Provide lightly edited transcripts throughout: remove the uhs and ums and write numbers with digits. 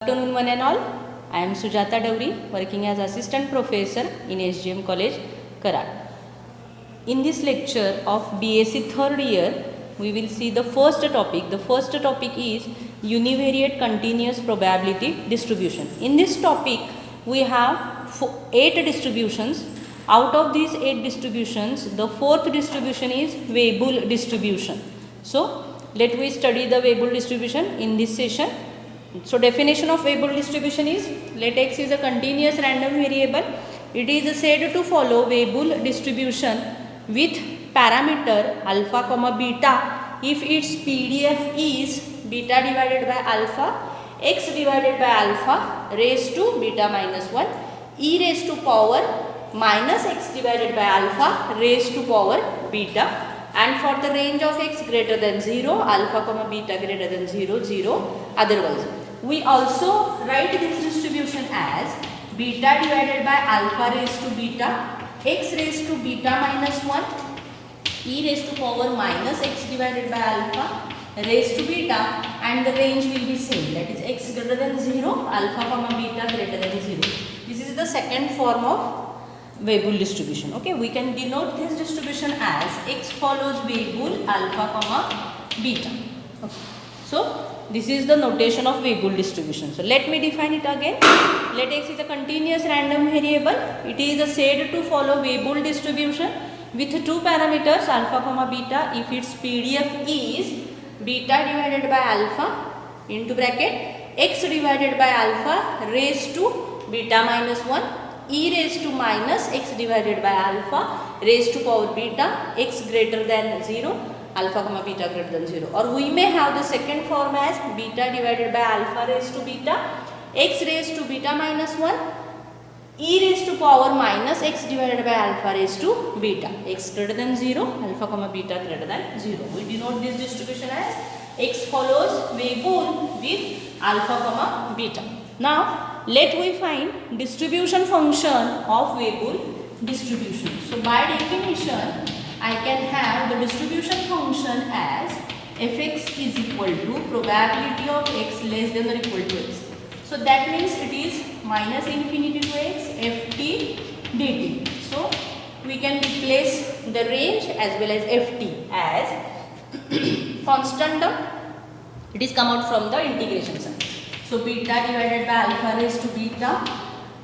Good afternoon one and all. I am Sujata Dowri, working as assistant professor in SGM College, Karad. In this lecture of BSc third year, we will see the first topic. The first topic is univariate continuous probability distribution. In this topic, we have 8 distributions. Out of these 8 distributions, the fourth distribution is Weibull distribution. So, let we study the Weibull distribution in this session. So, definition of Weibull distribution is, let x is a continuous random variable. It is said to follow Weibull distribution with parameter alpha comma beta if its PDF is beta divided by alpha, x divided by alpha raised to beta minus 1, e raised to power minus x divided by alpha raised to power beta, and for the range of x greater than 0, alpha comma beta greater than 0, 0 otherwise. We also write this distribution as beta divided by alpha raised to beta, x raised to beta minus 1, e raised to power minus x divided by alpha raised to beta, and the range will be same, that is x greater than 0, alpha comma beta greater than 0. This is the second form of Weibull distribution. Okay, we can denote this distribution as x follows Weibull alpha comma beta. Okay. So, this is the notation of Weibull distribution. So, let me define it again. Let x is a continuous random variable. It is said to follow Weibull distribution with two parameters alpha comma beta if its PDF is beta divided by alpha into bracket x divided by alpha raised to beta minus 1, e raised to minus x divided by alpha raised to power beta, x greater than 0, alpha comma beta greater than 0. Or we may have the second form as beta divided by alpha raised to beta, x raised to beta minus 1, e raised to power minus x divided by alpha raised to beta, x greater than 0, alpha comma beta greater than 0. We denote this distribution as x follows Weibull with alpha comma beta. Now, let we find distribution function of Weibull distribution. So, by definition, I can have the distribution function as fx is equal to probability of x less than or equal to x. So, that means it is minus infinity to x ft dt. So, we can replace the range as well as ft as constant term. It is come out from the integration sign. So, beta divided by alpha raised to beta,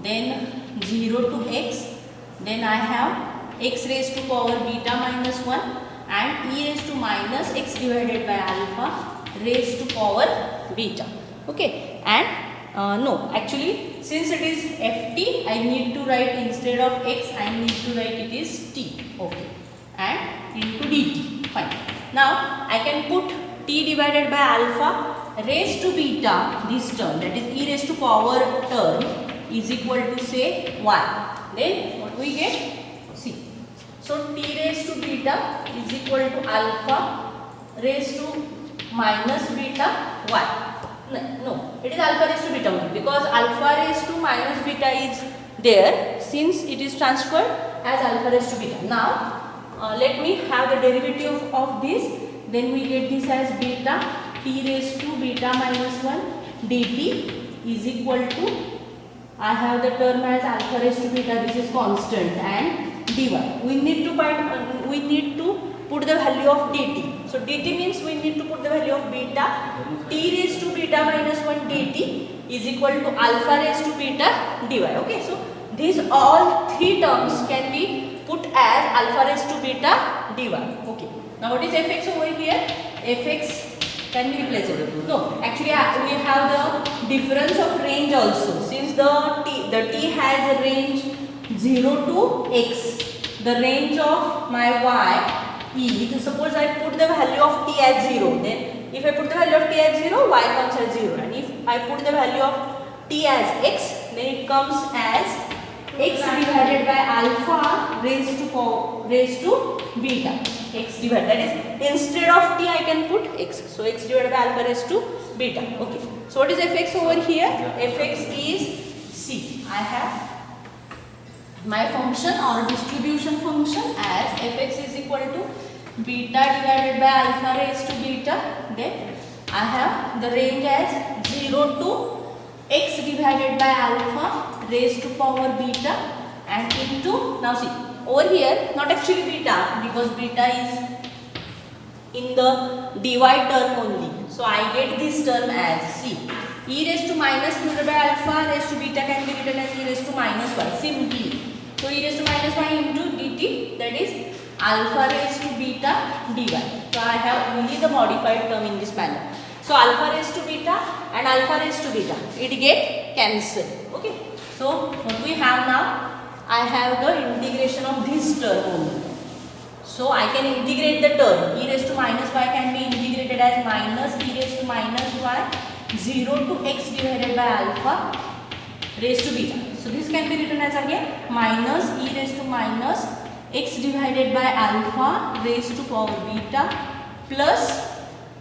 then 0 to x, then I have x raised to power beta minus 1 and e raised to minus x divided by alpha raised to power beta. Okay, and no, actually since it is ft, I need to write instead of x, I need to write it is t. Okay, and into dt. Fine. Now I can put t divided by alpha raised to beta, this term, that is e raised to power term, is equal to say y. Then what we get? C. So, t raised to beta is equal to alpha raised to minus beta y. No, it is alpha raised to beta only, because alpha raised to minus beta is there since it is transferred as alpha raised to beta. Now, let me have the derivative of this. Then we get this as beta t raised to beta minus 1 dt is equal to, I have the term as alpha raised to beta, this is constant, and dy. We need to find, we need to put the value of dt. So, dt means we need to put the value of beta t raised to beta minus 1 dt is equal to alpha raised to beta dy. Okay, so these all three terms can be put as alpha raised to beta dy. Okay. Now, what is fx over here? Fx can be replaceable. No, actually we have the difference of range also. Since the t has a range 0 to x, the range of my y is, suppose I put the value of t as 0, then if I put the value of t as 0, y comes as 0, and if I put the value of t as x, then it comes as x divided by alpha raised to beta, x divided, that is instead of t I can put x, so x divided by alpha raised to beta. Okay, so what is fx over here? Fx is c. I have my function or distribution function as fx is equal to beta divided by alpha raised to beta, then I have the range as 0 to divided by alpha raised to power beta and into, now see over here not actually beta because beta is in the divide term only. So I get this term as C. E raised to minus divided by alpha raised to beta can be written as e raised to minus y simply. So e raised to minus y into dt, that is alpha raised to beta dy. So I have only the modified term in this manner. So alpha raised to beta and alpha raised to beta, it get cancelled. Okay. So what we have now, I have the integration of this term only. So I can integrate the term. E raised to minus y can be integrated as minus e raised to minus y 0 to x divided by alpha raised to beta. So this can be written as again minus e raised to minus x divided by alpha raised to power beta plus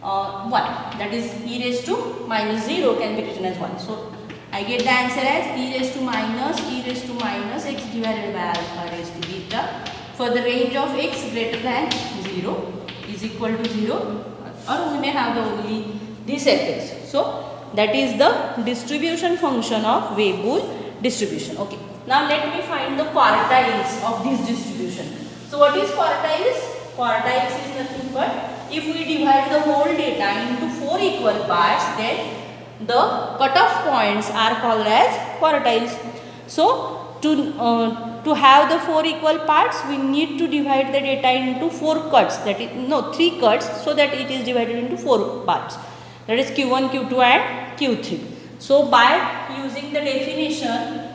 1, that is e raised to minus 0 can be written as 1. So I get the answer as e raised to minus x divided by alpha raised to beta for the range of x greater than 0 is equal to 0, or we may have the only this fx. So that is the distribution function of Weibull distribution. Okay. Now let me find the quartiles of this distribution. So what is quartiles? Quartiles is nothing but if we divide the whole data into 4 equal parts, then the cutoff points are called as quartiles. So to have the 4 equal parts, we need to divide the data into 4 cuts, that is 3 cuts, so that it is divided into 4 parts, that is Q1, Q2 and Q3. So by using the definition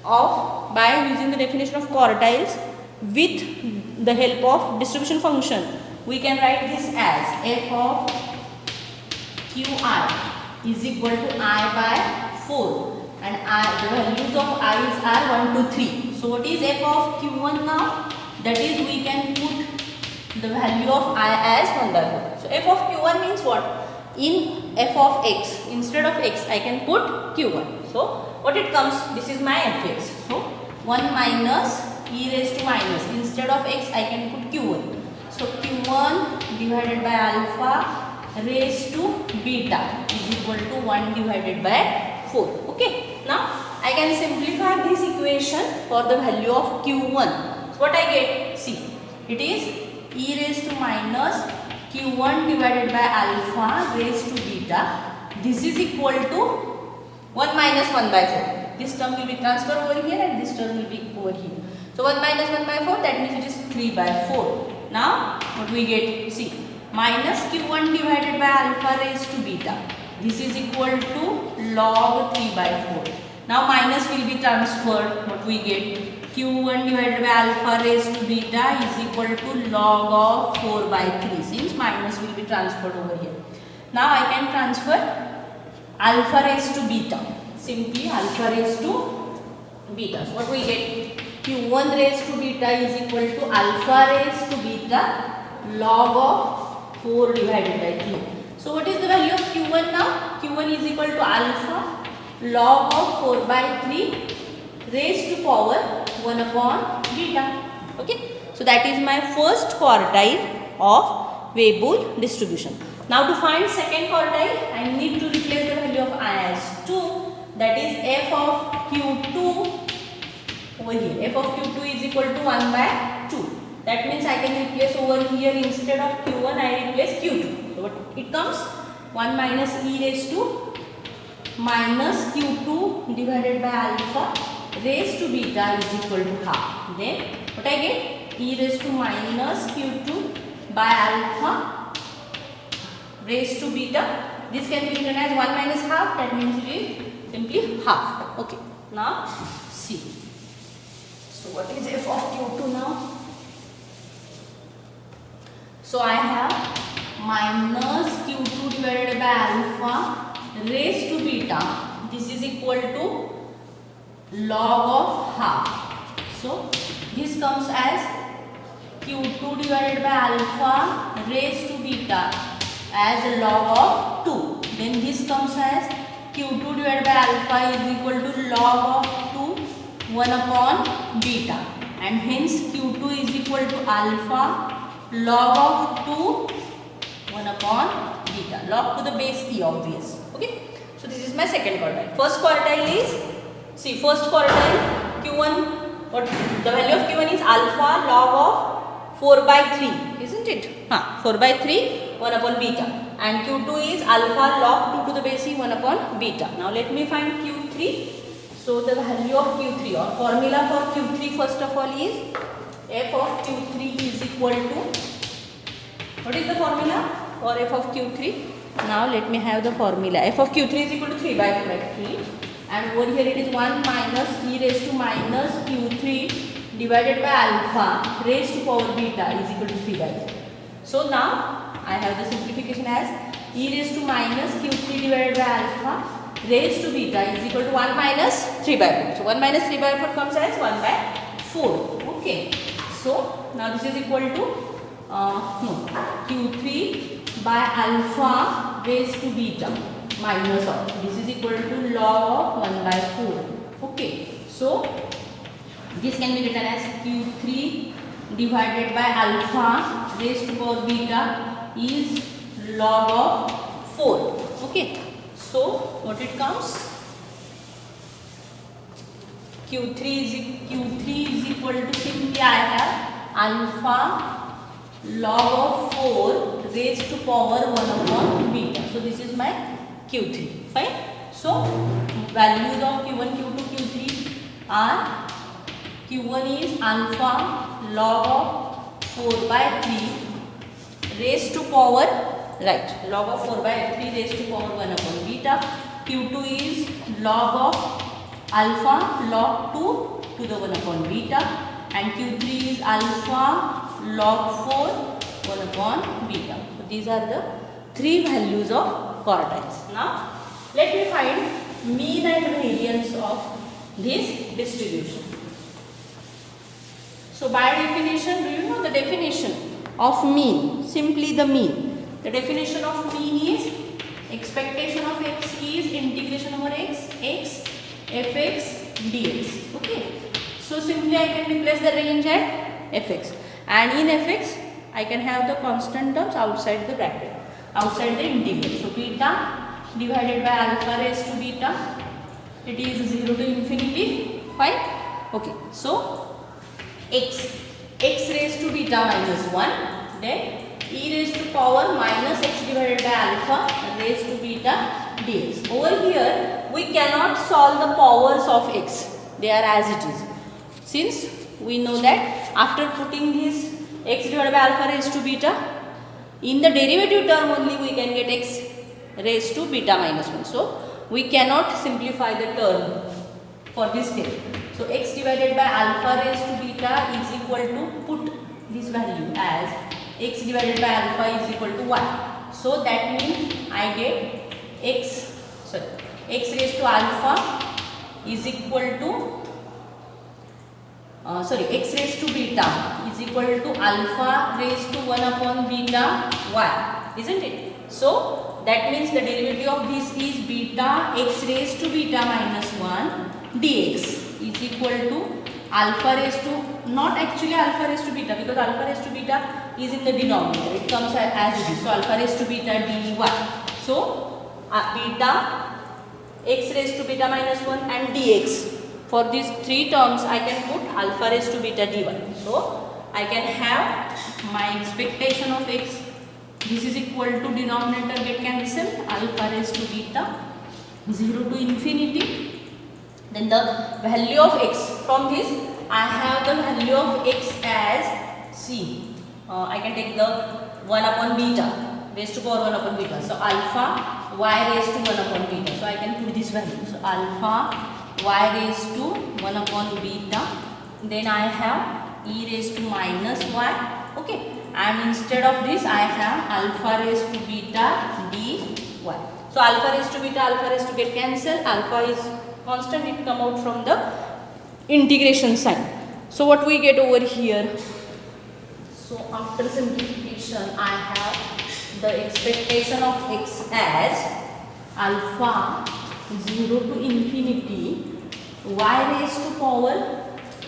of quartiles with the help of distribution function, we can write this as f of Qi is equal to I by 4. And the values of i's are 1 to 3. So what is f of Q1 now? That is we can put the value of I as 1 by 4. So f of Q1 means what? In f of x, instead of x I can put Q1. So what it comes, this is my fx. So 1 minus e raised to minus, instead of x I can put Q1. So Q1 divided by alpha raised to beta is equal to 1 divided by 4. Okay. Now I can simplify this equation for the value of Q1. So what I get? See, it is e raised to minus Q1 divided by alpha raised to beta. This is equal to 1 minus 1 by 4. This term will be transferred over here and this term will be over here. So 1 minus 1 by 4, that means it is 3 by 4. Now what we get? See, minus Q1 divided by alpha raised to beta. This is equal to log 3 by 4. Now minus will be transferred. What we get? Q1 divided by alpha raised to beta is equal to log of 4 by 3. Since minus will be transferred over here. Now I can transfer alpha raised to beta. Simply alpha raised to beta. So what we get? Q1 raised to beta is equal to alpha raised to beta log of 4 divided by 3. So what is the value of Q1 now? Q1 is equal to alpha log of 4 by 3 raised to power 1 upon beta. Okay. So that is my first quartile of Weibull distribution. Now to find second quartile, I need to replace the value of I as 2. That is f of Q2 over here. F of Q2 is equal to 1 by 2. That means I can replace over here, instead of Q1 I replace Q2. So what it comes? 1 minus e raised to minus Q2 divided by alpha raised to beta is equal to half. Then what I get? E raised to minus Q2 by alpha raised to beta. This can be written as 1 minus half. That means it is simply half. Okay. Now see. So what is f of Q2 now? So I have minus Q2 divided by alpha raised to beta. This is equal to log of half. So this comes as Q2 divided by alpha raised to beta as a log of 2. Then this comes as Q2 divided by alpha is equal to log of 2 1 upon beta, and hence Q2 is equal to alpha log of 2 1 upon beta, log to the base e obvious. Okay. So this is my second quartile. First quartile is, see, first quartile Q1, what the value of Q1 is alpha log of 4 by 3, isn't it? 4 by 3, 1 upon beta. And Q2 is alpha log 2 to the base e 1 upon beta. Now let me find Q3. So the value of Q3 or formula for Q3 first of all is f of Q3 is equal to, what is the formula for f of Q3? Now let me have the formula. F of Q3 is equal to 3 by 3 and over here it is 1 minus e raised to minus Q3 divided by alpha raised to power beta is equal to 3 by 3. So now I have the simplification as e raised to minus Q3 divided by alpha raised to beta is equal to 1 minus 3 by 4. So 1 minus 3 by 4 comes as 1 by 4. Okay. So now this is equal to Q3 by alpha raised to beta minus of, this is equal to log of 1 by 4. Okay. So this can be written as Q3 divided by alpha raised to power beta is log of 4. Okay. So what it comes? Q3 is equal to, simply I have alpha log of 4 raised to power 1 upon beta. So this is my Q3. Fine. So values of Q1, Q2, Q3 are, Q1 is alpha log of 4 by 3 raised to power, right, log of 4 by 3 raised to power 1 upon beta. Q2 is log of alpha log 2 to the 1 upon beta and Q3 is alpha log 4 1 upon beta. So these are the three values of quartiles. Now let me find mean and variance of this distribution. So by definition, do you know the definition of mean? Simply the mean. The definition of mean is expectation of x is integration over x fx dx. Okay. So simply I can replace the range at fx, and in fx I can have the constant terms outside the bracket, outside the integral. So beta divided by alpha raised to beta, it is 0 to infinity. Fine. Okay. So x raised to beta minus 1, then e raised to power minus x divided by alpha raised to beta dx. Over here we cannot solve the powers of x, they are as it is, since we know that after putting this x divided by alpha raised to beta in the derivative term only we can get x raised to beta minus 1. So we cannot simplify the term for this step. So x divided by alpha raised to beta is equal to, put this value as x divided by alpha is equal to 1. So that means I get x raised to alpha is equal to x raised to beta is equal to alpha raised to 1 upon beta y, isn't it? So that means the derivative of this is beta x raised to beta minus 1 dx is equal to alpha raised to, not actually alpha raised to beta, because alpha raised to beta is in the denominator, it comes as it is. So alpha raised to beta dy. So beta x raised to beta minus 1 and dx. For these three terms I can put alpha raised to beta dy. So I can have my expectation of x, this is equal to denominator get cancelled, alpha raised to beta 0 to infinity. Then the value of x, from this I have the value of x as c. I can take the 1 upon beta raised to power 1 upon beta. So alpha y raised to 1 upon beta. So I can put this value. So alpha y raised to 1 upon beta. Then I have e raised to minus y. Okay. And instead of this I have alpha raised to beta dy. So alpha raised to beta, alpha raised to get cancelled. Alpha is constant, it come out from the integration sign. So what we get over here? So after simplification I have the expectation of x as alpha 0 to infinity y raised to power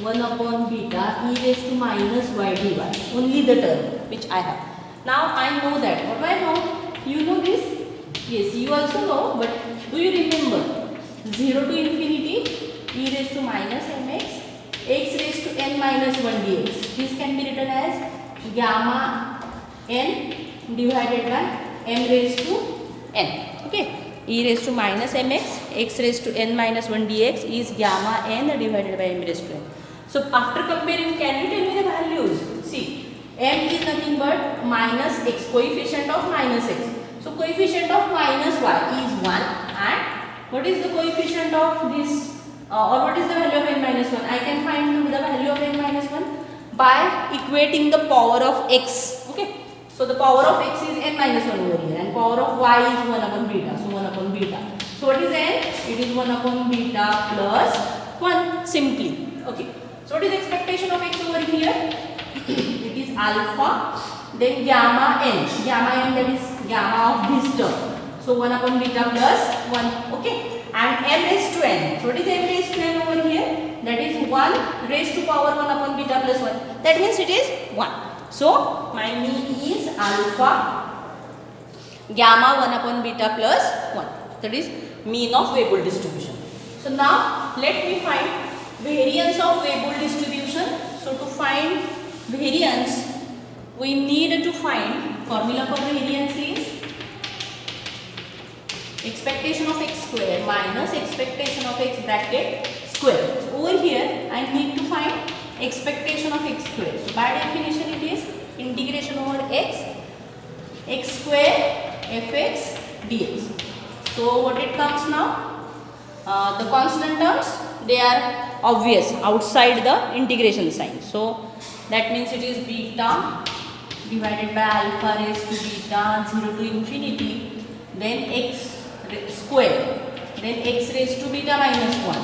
1 upon beta e raised to minus y dy. Only the term which I have. Now I know that. What do I know? You know this? Yes, you also know, but Do you remember? 0 to infinity e raised to minus mx x raised to n minus 1 dx. This can be written as gamma n divided by m raised to n. Okay, e raised to minus mx x raised to n minus 1 dx is gamma n divided by m raised to n. So after comparing, can you tell me the values? See, m is nothing but minus x, coefficient of minus x. So coefficient of minus y is 1, and what is the coefficient of this or what is the value of n minus 1? I can find the value of n minus 1 by equating the power of x. Okay, so the power of x is n minus 1 over here, and power of y is 1 upon beta. So 1 upon beta. So what is n? It is 1 upon beta plus 1 simply. Okay, so what is the expectation of x over here? It is alpha, then gamma n. Gamma n, that is gamma of this term. So 1 upon beta plus 1. Okay, and m raised to n. So what is m raised to n over here? That is 1 raised to power 1 upon beta plus 1. That means it is 1. So my mean is alpha gamma 1 upon beta plus 1. That is mean of Weibull distribution. So now let me find variance of Weibull distribution. So to find variance, we need to find formula for variance is expectation of x square minus expectation of x bracket square. So over here I need to find expectation of x square. So by definition it is integration over x square fx dx. So what it comes now? The constant terms, they are obvious outside the integration sign. So that means it is beta divided by alpha raised to beta 0 to infinity, then x square, then x raised to beta minus 1,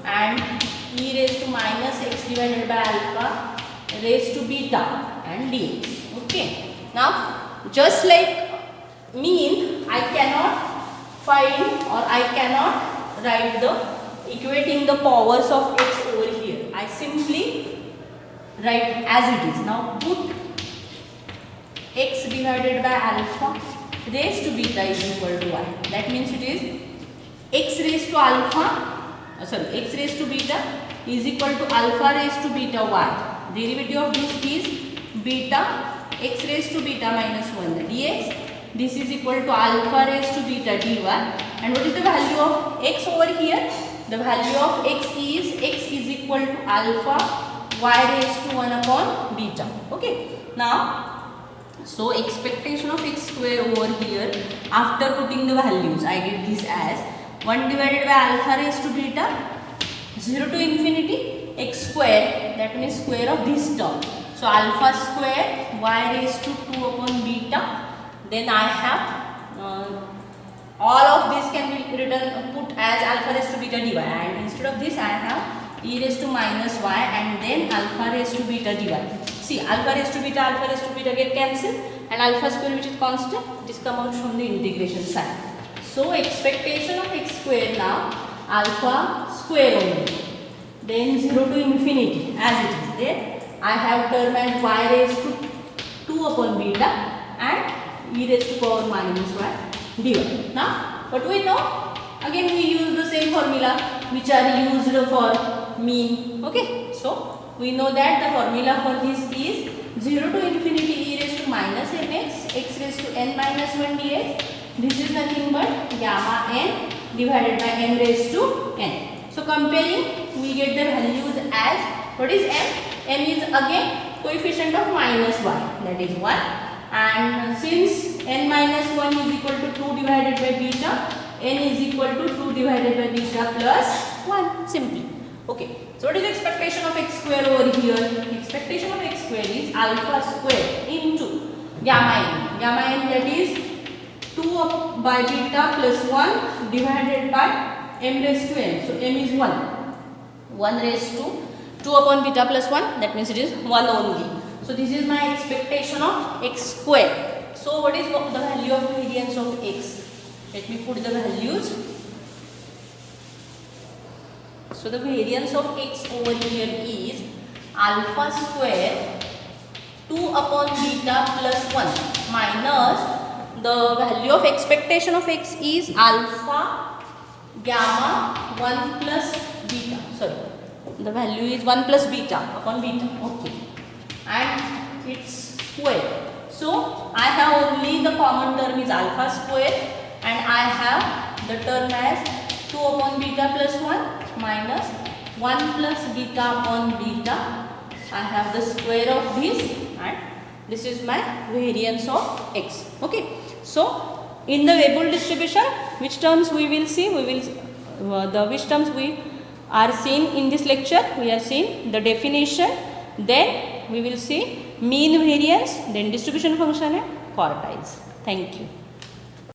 and e raised to minus x divided by alpha raised to beta and dx. Okay, now just like mean, I cannot find or I cannot write the equating the powers of x over here. I simply write as it is. Now put x divided by alpha raised to beta is equal to y. That means it is x raised to alpha, x raised to beta is equal to alpha raised to beta y. Derivative of this is beta x raised to beta minus 1 dx. This is equal to alpha raised to beta dy. And what is the value of x over here? The value of x is equal to alpha y raised to 1 upon beta. Okay, now so expectation of x square over here, after putting the values, I get this as 1 divided by alpha raised to beta 0 to infinity x square, that means square of this term. So alpha square y raised to 2 upon beta. Then I have all of this can be written put as alpha raised to beta dy, and instead of this I have e raised to minus y and then alpha raised to beta dy. See, alpha raised to beta get cancelled, and alpha square, which is constant, it is come out from the integration sign. So expectation of x square now alpha square only, then 0 to infinity as it is there. I have term as y raised to 2 upon beta and e raised to power minus y dy. Now what we know? Again we use the same formula which are used for mean. Okay, so we know that the formula for this is 0 to infinity e raised to minus mx x raised to n minus 1 dx. This is nothing but gamma n divided by m raised to n. So comparing, we get the values as, what is m? M is again coefficient of minus y, that is 1, and since n minus 1 is equal to 2 divided by beta, n is equal to 2 divided by beta plus 1 simply. Okay, so what is expectation of x square over here? Expectation of x square is alpha square into gamma n. Gamma n, that is 2 by beta plus 1 divided by m raised to n. So m is 1. 1 raised to 2 upon beta plus 1, that means it is 1 only. So this is my expectation of x square. So what is the value of variance of x? Let me put the values. So the variance of x over here is alpha square 2 upon beta plus 1 minus the value of expectation of x is alpha gamma 1 plus beta, sorry, the value is 1 plus beta upon beta, okay, and its square. So I have only the common term is alpha square, and I have the term as 2 upon beta plus 1 minus 1 plus beta upon beta. I have the square of this, and this is my variance of x. Okay. So in the Weibull distribution, which terms we will see? We will which terms we are seen in this lecture? We are seeing the definition, then we will see mean variance, then distribution function and quartiles. Thank you.